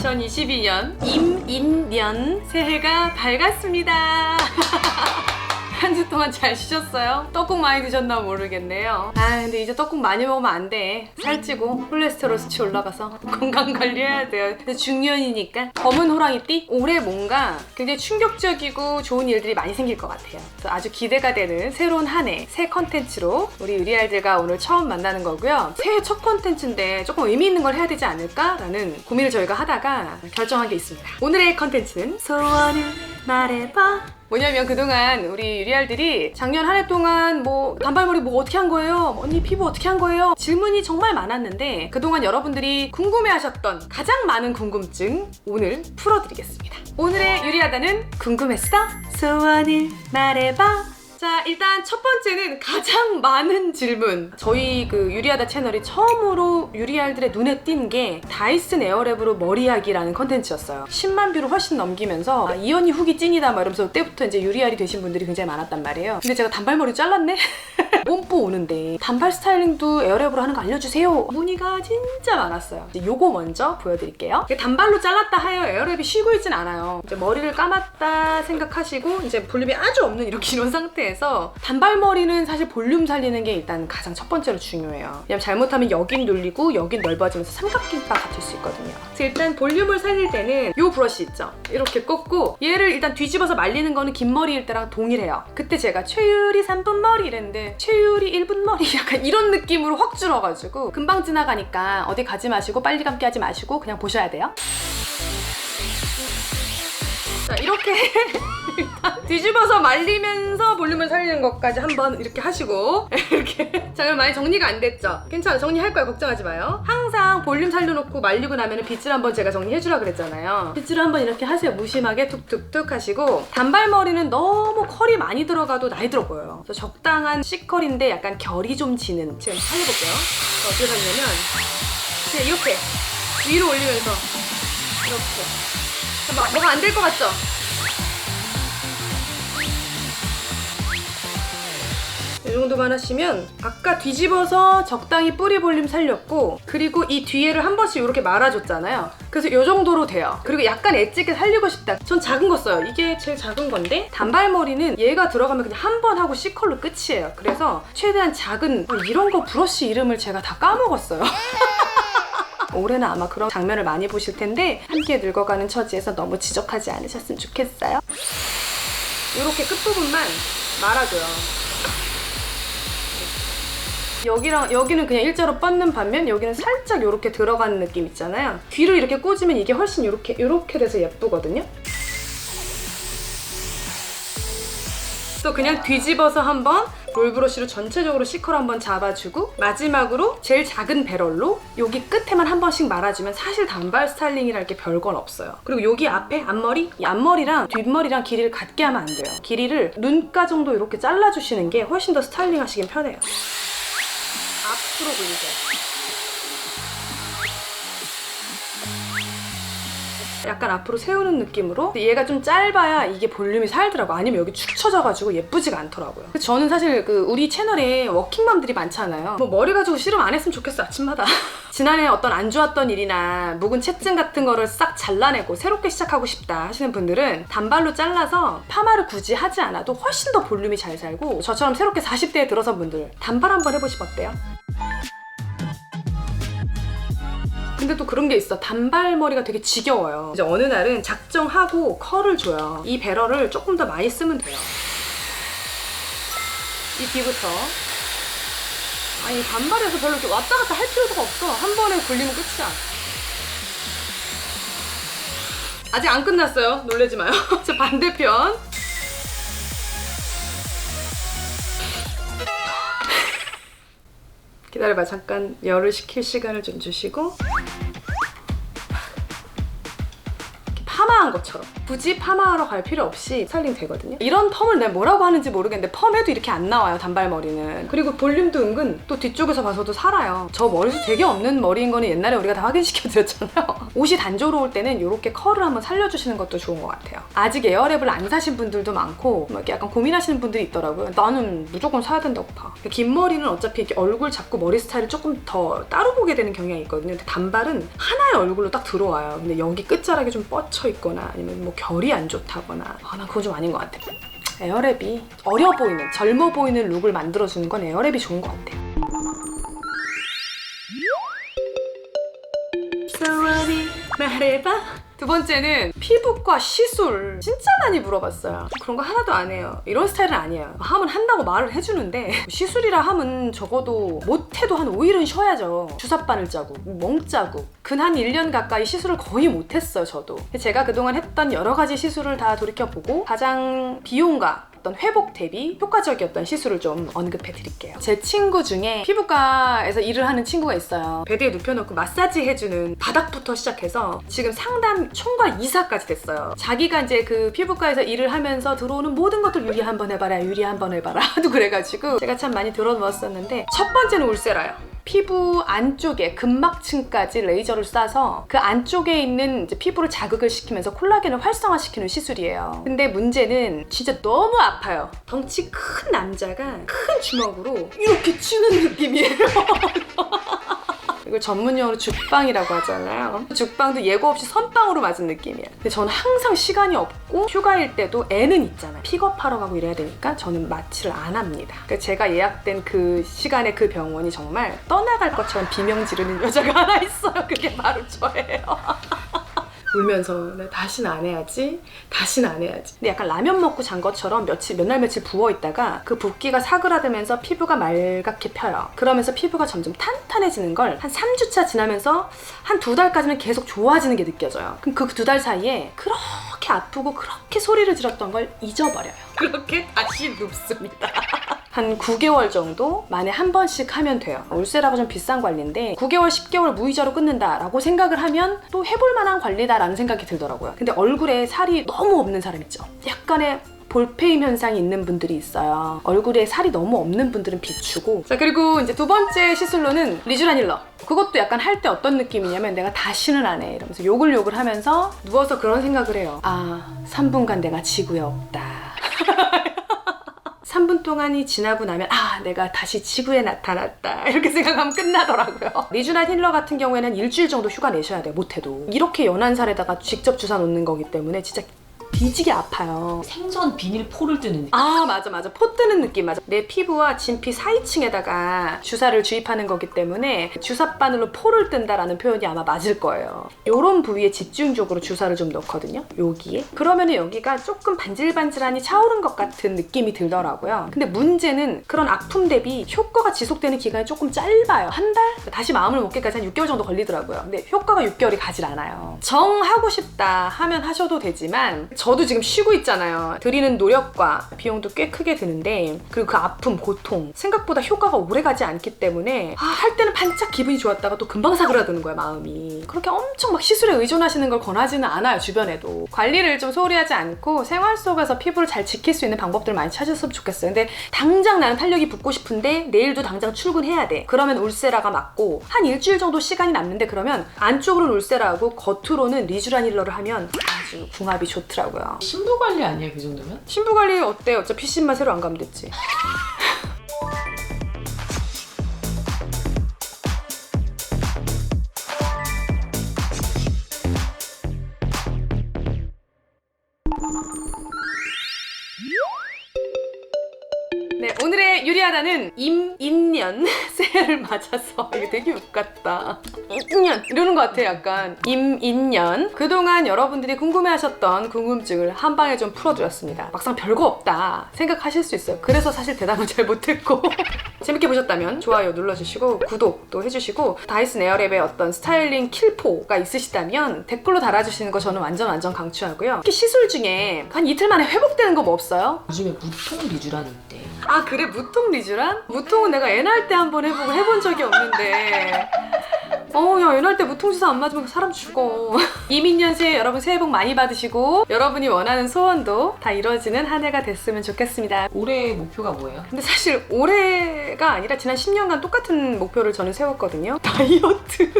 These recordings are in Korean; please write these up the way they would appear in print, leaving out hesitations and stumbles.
2022년 임인년 새해가 밝았습니다. 한 주 동안 잘 쉬셨어요? 떡국 많이 드셨나 모르겠네요. 근데 이제 떡국 많이 먹으면 안 돼. 살찌고 콜레스테롤 수치 올라가서 건강 관리해야 돼요. 중년이니까. 검은 호랑이띠? 올해 뭔가 굉장히 충격적이고 좋은 일들이 많이 생길 것 같아요. 그래서 아주 기대가 되는 새로운 한 해, 새 컨텐츠로 우리 유리알들과 오늘 처음 만나는 거고요. 새해 첫 컨텐츠인데 조금 의미 있는 걸 해야 되지 않을까라는 고민을 저희가 하다가 결정한 게 있습니다. 오늘의 컨텐츠는 소원을 말해봐. 뭐냐면 그동안 우리 유리알들이 작년 한 해 동안 뭐 단발머리 뭐 어떻게 한 거예요? 언니 피부 어떻게 한 거예요? 질문이 정말 많았는데 그동안 여러분들이 궁금해하셨던 가장 많은 궁금증 오늘 풀어드리겠습니다. 오늘의 유리하다는 궁금했어? 소원을 말해봐. 자, 일단 첫 번째는 가장 많은 질문. 저희 그 유리하다 채널이 처음으로 유리알들의 눈에 띈 게 다이슨 에어랩으로 머리하기라는 컨텐츠였어요. 10만 뷰를 훨씬 넘기면서 이 언니 후기 찐이다 막 이러면서 그때부터 이제 유리알이 되신 분들이 굉장히 많았단 말이에요. 근데 제가 단발머리 잘랐네? 뽐뿌 오는데 단발 스타일링도 에어랩으로 하는 거 알려주세요. 문의가 진짜 많았어요. 이제 요거 먼저 보여드릴게요. 단발로 잘랐다 하여 에어랩이 쉬고 있진 않아요. 이제 머리를 감았다 생각하시고 이제 볼륨이 아주 없는 이렇게 이런 상태에서 단발머리는 사실 볼륨 살리는 게 일단 가장 첫 번째로 중요해요. 왜냐면 잘못하면 여긴 눌리고 여긴 넓어지면서 삼각김밥 같을 수 있거든요. 그래서 일단 볼륨을 살릴 때는 요 브러쉬 있죠? 이렇게 꽂고 얘를 일단 뒤집어서 말리는 거는 긴 머리일 때랑 동일해요. 그때 제가 최유리 3분 머리 이랬는데 최유리 1분 머리 약간 이런 느낌으로 확 줄어가지고 금방 지나가니까 어디 가지 마시고 빨리 감기 하지 마시고 그냥 보셔야 돼요. 자, 이렇게 일단 뒤집어서 말리면서 볼륨을 살리는 것까지 한번 이렇게 하시고 이렇게 자, 그럼 많이 정리가 안 됐죠? 괜찮아, 정리할 거야, 걱정하지 마요. 항상 볼륨 살려놓고 말리고 나면 빗질 한번 제가 정리해주라 그랬잖아요. 빗질을 한번 이렇게 하세요. 무심하게 툭툭툭 하시고 단발머리는 너무 컬이 많이 들어가도 나이 들어 보여요. 그래서 적당한 C컬인데 약간 결이 좀 지는 지금 살려볼게요. 어떻게 살리냐면 그냥 이렇게 위로 올리면서 이렇게 뭐가 안 될 것 같죠? 이 정도만 하시면 아까 뒤집어서 적당히 뿌리 볼륨 살렸고 그리고 이 뒤에를 한 번씩 이렇게 말아줬잖아요. 그래서 이 정도로 돼요. 그리고 약간 엣지게 살리고 싶다. 전 작은 거 써요. 이게 제일 작은 건데 단발머리는 얘가 들어가면 그냥 한 번 하고 C컬로 끝이에요. 그래서 최대한 작은 이런 거 브러쉬 이름을 제가 다 까먹었어요. 올해는 아마 그런 장면을 많이 보실 텐데 함께 늙어가는 처지에서 너무 지적하지 않으셨으면 좋겠어요. 이렇게 끝부분만 말아줘요. 여기는 그냥 일자로 뻗는 반면 여기는 살짝 이렇게 들어가는 느낌 있잖아요. 뒤로 이렇게 꽂으면 이게 훨씬 이렇게 돼서 예쁘거든요. 또 그냥 뒤집어서 한번 롤브러쉬로 전체적으로 C컬 한번 잡아주고 마지막으로 제일 작은 배럴로 여기 끝에만 한 번씩 말아주면 사실 단발 스타일링이랄 게 별건 없어요. 그리고 여기 앞에 앞머리? 이 앞머리랑 뒷머리랑 길이를 같게 하면 안 돼요. 길이를 눈가 정도 이렇게 잘라주시는 게 훨씬 더 스타일링 하시긴 편해요. 앞으로 굴리세요. 약간 앞으로 세우는 느낌으로. 얘가 좀 짧아야 이게 볼륨이 살더라고. 아니면 여기 축 처져가지고 예쁘지가 않더라고요. 저는 사실 우리 채널에 워킹맘들이 많잖아요. 뭐 머리 가지고 씨름 안 했으면 좋겠어, 아침마다. 지난해 어떤 안 좋았던 일이나 묵은 체증 같은 거를 싹 잘라내고 새롭게 시작하고 싶다 하시는 분들은 단발로 잘라서 파마를 굳이 하지 않아도 훨씬 더 볼륨이 잘 살고 저처럼 새롭게 40대에 들어선 분들 단발 한번 해보시면 어때요? 근데 또 그런 게 있어. 단발머리가 되게 지겨워요. 이제 어느 날은 작정하고 컬을 줘요. 이 배럴을 조금 더 많이 쓰면 돼요. 이 뒤부터. 아니 단발에서 별로 이렇게 왔다 갔다 할 필요가 없어. 한 번에 굴리면 끝이야. 아직 안 끝났어요. 놀라지 마요. 제 반대편. 기다려봐. 잠깐 열을 식힐 시간을 좀 주시고 파마 파마한 것처럼 굳이 파마하러 갈 필요 없이 스타일링 되거든요. 이런 펌을 내가 뭐라고 하는지 모르겠는데 펌해도 이렇게 안 나와요, 단발머리는. 그리고 볼륨도 은근 또 뒤쪽에서 봐서도 살아요. 저 머리숱 되게 없는 머리인 거는 옛날에 우리가 다 확인시켜드렸잖아요. 옷이 단조로울 때는 이렇게 컬을 한번 살려주시는 것도 좋은 것 같아요. 아직 에어랩을 안 사신 분들도 많고 이렇게 약간 고민하시는 분들이 있더라고요. 나는 무조건 사야 된다고 봐. 긴 머리는 어차피 이렇게 얼굴 잡고 머리 스타일을 조금 더 따로 보게 되는 경향이 있거든요. 근데 단발은 하나의 얼굴로 딱 들어와요. 근데 여기 끝자락이 좀 뻗쳐 있거나 아니면 뭐 결이 안 좋다거나 난 그건 좀 아닌 것 같아. 에어랩이 어려 보이는, 젊어 보이는 룩을 만들어주는 건 에어랩이 좋은 것 같아요. 소원이 말해봐. 두 번째는 피부과 시술 진짜 많이 물어봤어요. 그런 거 하나도 안 해요. 이런 스타일은 아니에요. 하면 한다고 말을 해주는데 시술이라 하면 적어도 못해도 한 5일은 쉬어야죠. 주사바늘 자국, 멍 자국. 근 한 1년 가까이 시술을 거의 못했어요, 저도. 제가 그동안 했던 여러 가지 시술을 다 돌이켜보고 가장 비용과 어떤 회복 대비 효과적이었던 시술을 좀 언급해 드릴게요. 제 친구 중에 피부과에서 일을 하는 친구가 있어요. 베드에 눕혀놓고 마사지 해주는 바닥부터 시작해서 지금 상담 총괄 이사까지 됐어요. 자기가 이제 그 피부과에서 일을 하면서 들어오는 모든 것들 유리 한번 해봐라, 유리 한번 해봐라 하도 그래가지고 제가 참 많이 들어놓았었는데, 첫 번째는 울세라요. 피부 안쪽에 근막층까지 레이저를 쏴서 그 안쪽에 있는 이제 피부를 자극을 시키면서 콜라겐을 활성화시키는 시술이에요. 근데 문제는 진짜 너무 아파요. 덩치 큰 남자가 큰 주먹으로 이렇게 치는 느낌이에요. 이걸 전문용어로 죽방이라고 하잖아요. 죽방도 예고 없이 선빵으로 맞은 느낌이에요. 근데 저는 항상 시간이 없고 휴가일 때도 애는 있잖아요. 픽업하러 가고 이래야 되니까 저는 마취를 안 합니다. 그러니까 제가 예약된 그 시간에 그 병원이 정말 떠나갈 것처럼 비명 지르는 여자가 하나 있어요. 그게 바로 저예요. 울면서 다시는 안 해야지, 다시는 안 해야지. 근데 약간 라면 먹고 잔 것처럼 몇 날 며칠 부어있다가 그 붓기가 사그라들면서 피부가 말갛게 펴요. 그러면서 피부가 점점 탄탄해지는 걸 한 3주차 지나면서 한 2달까지는 계속 좋아지는 게 느껴져요. 그럼 그 2달 사이에 그렇게 아프고 그렇게 소리를 질렀던 걸 잊어버려요. 그렇게 다시 눕습니다. 한 9개월 정도 만에 한 번씩 하면 돼요. 울세라가 좀 비싼 관리인데 9개월, 10개월 무이자로 끊는다라고 생각을 하면 또 해볼 만한 관리다라는 생각이 들더라고요. 근데 얼굴에 살이 너무 없는 사람 있죠. 약간의 볼페임 현상이 있는 분들이 있어요. 얼굴에 살이 너무 없는 분들은 비추고. 자, 그리고 이제 두 번째 시술로는 리쥬란 힐러. 그것도 약간 할 때 어떤 느낌이냐면 내가 다시는 안 해 이러면서 욕을 하면서 누워서 그런 생각을 해요. 3분간 내가 지구에 없다. 3분 동안이 지나고 나면 내가 다시 지구에 나타났다 이렇게 생각하면 끝나더라고요. 리쥬란 힐러 같은 경우에는 일주일 정도 휴가 내셔야 돼요. 못해도. 이렇게 연한 살에다가 직접 주사 놓는 거기 때문에 진짜 뒤지게 아파요. 생선 비닐 포를 뜨는 느낌. 맞아. 포 뜨는 느낌 맞아. 내 피부와 진피 사이층에다가 주사를 주입하는 거기 때문에 주사바늘로 포를 뜬다라는 표현이 아마 맞을 거예요. 요런 부위에 집중적으로 주사를 좀 넣거든요. 여기에. 그러면 여기가 조금 반질반질하니 차오른 것 같은 느낌이 들더라고요. 근데 문제는 그런 아픔 대비 효과가 지속되는 기간이 조금 짧아요. 한 달? 다시 마음을 먹기까지 한 6개월 정도 걸리더라고요. 근데 효과가 6개월이 가질 않아요. 정 하고 싶다 하면 하셔도 되지만 저도 지금 쉬고 있잖아요. 들이는 노력과 비용도 꽤 크게 드는데, 그리고 그 아픔, 고통 생각보다 효과가 오래가지 않기 때문에 할 때는 반짝 기분이 좋았다가 또 금방 사그라드는 거야, 마음이. 그렇게 엄청 막 시술에 의존하시는 걸 권하지는 않아요, 주변에도. 관리를 좀 소홀히 하지 않고 생활 속에서 피부를 잘 지킬 수 있는 방법들 많이 찾으셨으면 좋겠어요. 근데 당장 나는 탄력이 붙고 싶은데 내일도 당장 출근해야 돼. 그러면 울세라가 맞고 한 일주일 정도 시간이 남는데, 그러면 안쪽으로는 울세라하고 겉으로는 리쥬란 힐러를 하면 아주 궁합이 좋더라고요. 신부 관리 아니야, 그 정도면? 신부 관리 어때요? 어차피 PC만 새로 안 가면 됐지. 네, 오늘의 유리하다는 임인년 새해를 맞아서 이게 되게 웃같다. 임인년 이러는 것 같아. 약간 임인년. 그동안 여러분들이 궁금해하셨던 궁금증을 한 방에 좀 풀어드렸습니다. 막상 별거 없다 생각하실 수 있어요. 그래서 사실 대답은 잘 못했고 재밌게 보셨다면 좋아요 눌러주시고 구독도 해주시고, 다이슨 에어랩의 어떤 스타일링 킬포가 있으시다면 댓글로 달아주시는 거 저는 완전 강추하고요. 특히 시술 중에 한 이틀 만에 회복되는 거 뭐 없어요? 요즘에 무통 리쥬란 있대. 그래? 무통 리쥬란? 무통은 내가 애 낳을 때 한번 해보고 해본 적이 없는데 야 이럴 때 무통주사 안 맞으면 사람 죽어. 이민년 새해 여러분 새해 복 많이 받으시고 여러분이 원하는 소원도 다 이루어지는 한 해가 됐으면 좋겠습니다. 올해 목표가 뭐예요? 근데 사실 올해가 아니라 지난 10년간 똑같은 목표를 저는 세웠거든요. 다이어트.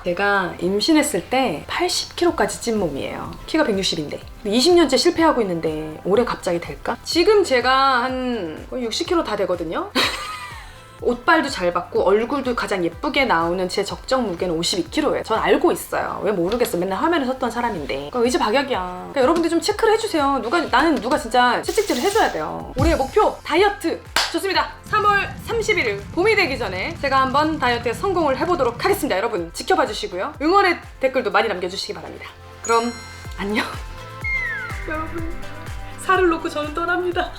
제가 임신했을 때 80kg까지 찐 몸이에요. 키가 160인데 20년째 실패하고 있는데 올해 갑자기 될까? 지금 제가 한 거의 60kg 다 되거든요. 옷빨도 잘 받고 얼굴도 가장 예쁘게 나오는 제 적정 무게는 52kg예요. 전 알고 있어요. 왜 모르겠어. 맨날 화면에 섰던 사람인데. 그러니까 의지 박약이야. 그러니까 여러분들 좀 체크를 해주세요. 나는 누가 진짜 채찍질을 해줘야 돼요. 우리의 목표 다이어트. 좋습니다. 3월 31일 봄이 되기 전에 제가 한번 다이어트에 성공을 해보도록 하겠습니다. 여러분 지켜봐 주시고요. 응원의 댓글도 많이 남겨주시기 바랍니다. 그럼 안녕. 여러분 살을 놓고 저는 떠납니다.